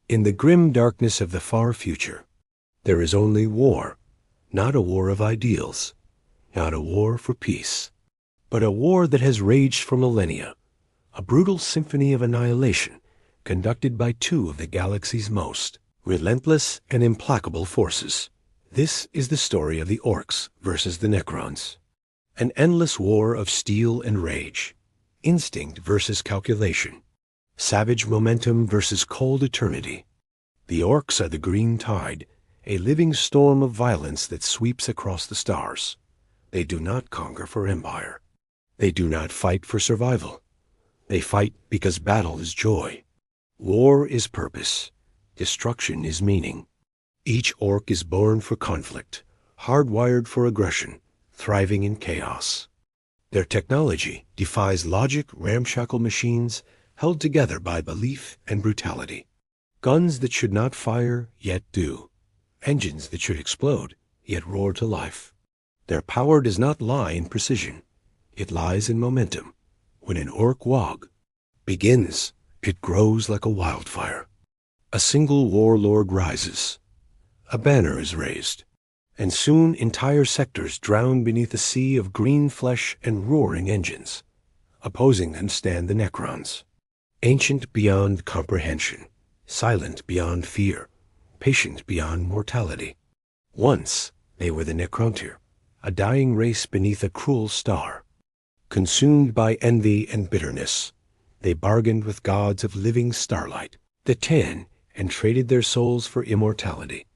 In the grim darkness of the far future, there is only war, not a war of ideals, not a war for peace, but a war that has raged for millennia, a brutal symphony of annihilation conducted by two of the galaxy's most relentless and implacable forces. This is the story of the Orks versus the Necrons, an endless war of steel and rage, instinct versus calculation, savage momentum versus cold eternity. The Orks are the green tide, a living storm of violence that sweeps across the stars. They do not conquer for empire. They do not fight for survival. They fight because battle is joy. War is purpose. Destruction is meaning. Each Ork is born for conflict, hardwired for aggression, thriving in chaos. Their technology defies logic, ramshackle machines held together by belief and brutality. Guns that should not fire, yet do. Engines that should explode, yet roar to life. Their power does not lie in precision. It lies in momentum. When an Ork wog begins, it grows like a wildfire. A single warlord rises. A banner is raised. And soon entire sectors drown beneath a sea of green flesh and roaring engines. Opposing them stand the Necrons. Ancient beyond comprehension, silent beyond fear, patient beyond mortality. Once they were the Necrontyr, a dying race beneath a cruel star. Consumed by envy and bitterness, they bargained with gods of living starlight, the Ten, and traded their souls for immortality.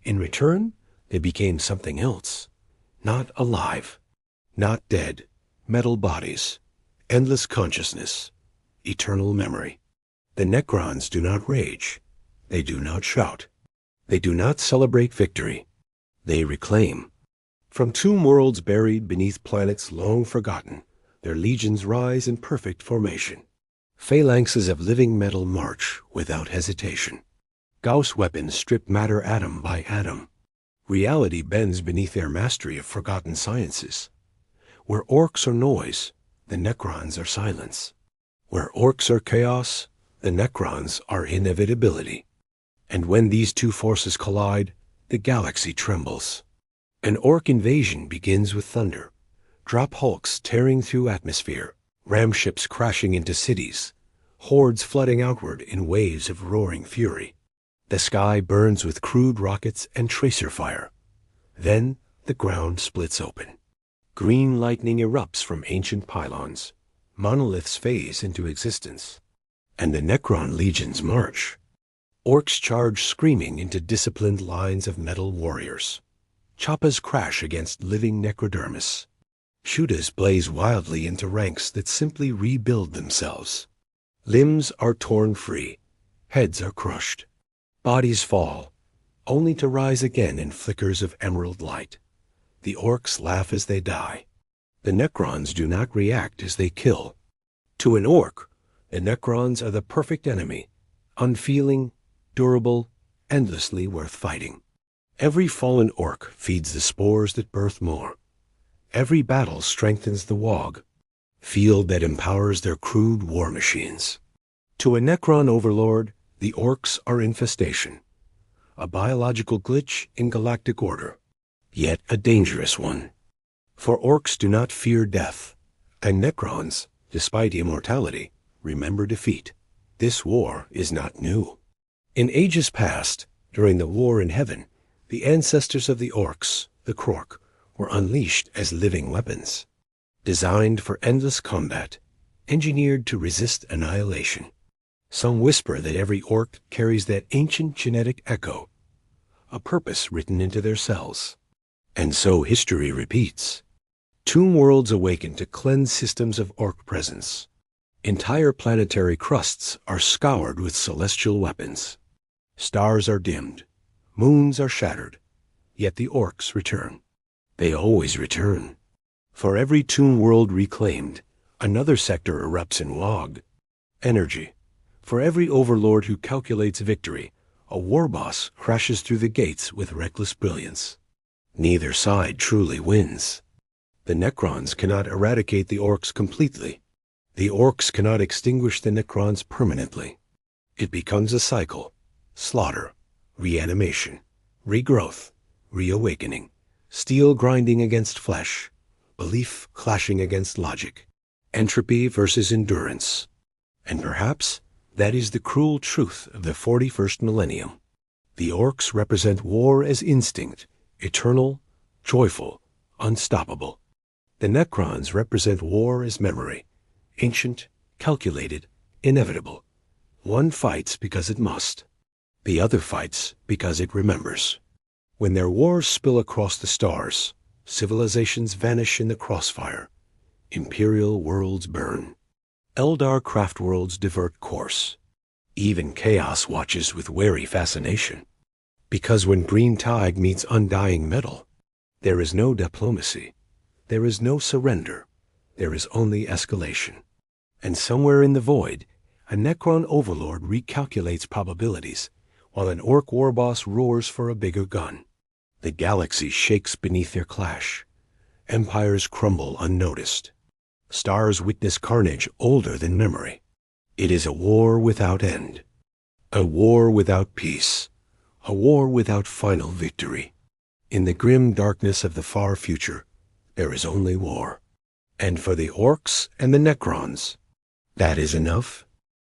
In return, they became something else. Not alive, not dead, metal bodies, endless consciousness, eternal memory. The Necrons do not rage. They do not shout. They do not celebrate victory. They reclaim. From tomb worlds buried beneath planets long forgotten, their legions rise in perfect formation. Phalanxes of living metal march without hesitation. Gauss weapons strip matter atom by atom. Reality bends beneath their mastery of forgotten sciences. Where Orks are noise, the Necrons are silence. Where Orks are chaos, the Necrons are inevitability. And when these two forces collide, the galaxy trembles. An Ork invasion begins with thunder. Drop hulks tearing through atmosphere, ramships crashing into cities, hordes flooding outward in waves of roaring fury. The sky burns with crude rockets and tracer fire. Then the ground splits open. Green lightning erupts from ancient pylons. Monoliths phase into existence. And the Necron legions march. Orks charge screaming into disciplined lines of metal warriors. Choppas crash against living necrodermis. Shootas blaze wildly into ranks that simply rebuild themselves. Limbs are torn free. Heads are crushed. Bodies fall, only to rise again in flickers of emerald light. The Orks laugh as they die. The Necrons do not react as they kill. To an Ork, the Necrons are the perfect enemy, unfeeling, durable, endlessly worth fighting. Every fallen Ork feeds the spores that birth more. Every battle strengthens the Wog, field that empowers their crude war machines. To a Necron overlord, the Orks are infestation, a biological glitch in galactic order, yet a dangerous one. For Orks do not fear death, and Necrons, despite immortality, remember defeat. This war is not new. In ages past, during the war in heaven, the ancestors of the Orks, the Krork, were unleashed as living weapons, designed for endless combat, engineered to resist annihilation. Some whisper that every Ork carries that ancient genetic echo, a purpose written into their cells. And so history repeats. Tomb worlds awaken to cleanse systems of Ork presence. Entire planetary crusts are scoured with celestial weapons. Stars are dimmed. Moons are shattered. Yet the Orks return. They always return. For every tomb world reclaimed, another sector erupts in Wog. Energy. For every overlord who calculates victory, a war boss crashes through the gates with reckless brilliance. Neither side truly wins. The Necrons cannot eradicate the Orks completely. The Orks cannot extinguish the Necrons permanently. It becomes a cycle, slaughter, reanimation, regrowth, reawakening, steel grinding against flesh, belief clashing against logic, entropy versus endurance. And perhaps that is the cruel truth of the 41st millennium. The Orks represent war as instinct, eternal, joyful, unstoppable. The Necrons represent war as memory, ancient, calculated, inevitable. One fights because it must. The other fights because it remembers. When their wars spill across the stars, civilizations vanish in the crossfire. Imperial worlds burn. Eldar craft worlds divert course. Even chaos watches with wary fascination. Because when green tide meets undying metal, there is no diplomacy. There is no surrender. There is only escalation. And somewhere in the void, a Necron overlord recalculates probabilities, while an Ork warboss roars for a bigger gun. The galaxy shakes beneath their clash. Empires crumble unnoticed. Stars witness carnage older than memory. It is a war without end. A war without peace. A war without final victory. In the grim darkness of the far future, there is only war. And for the Orks and the Necrons, that is enough.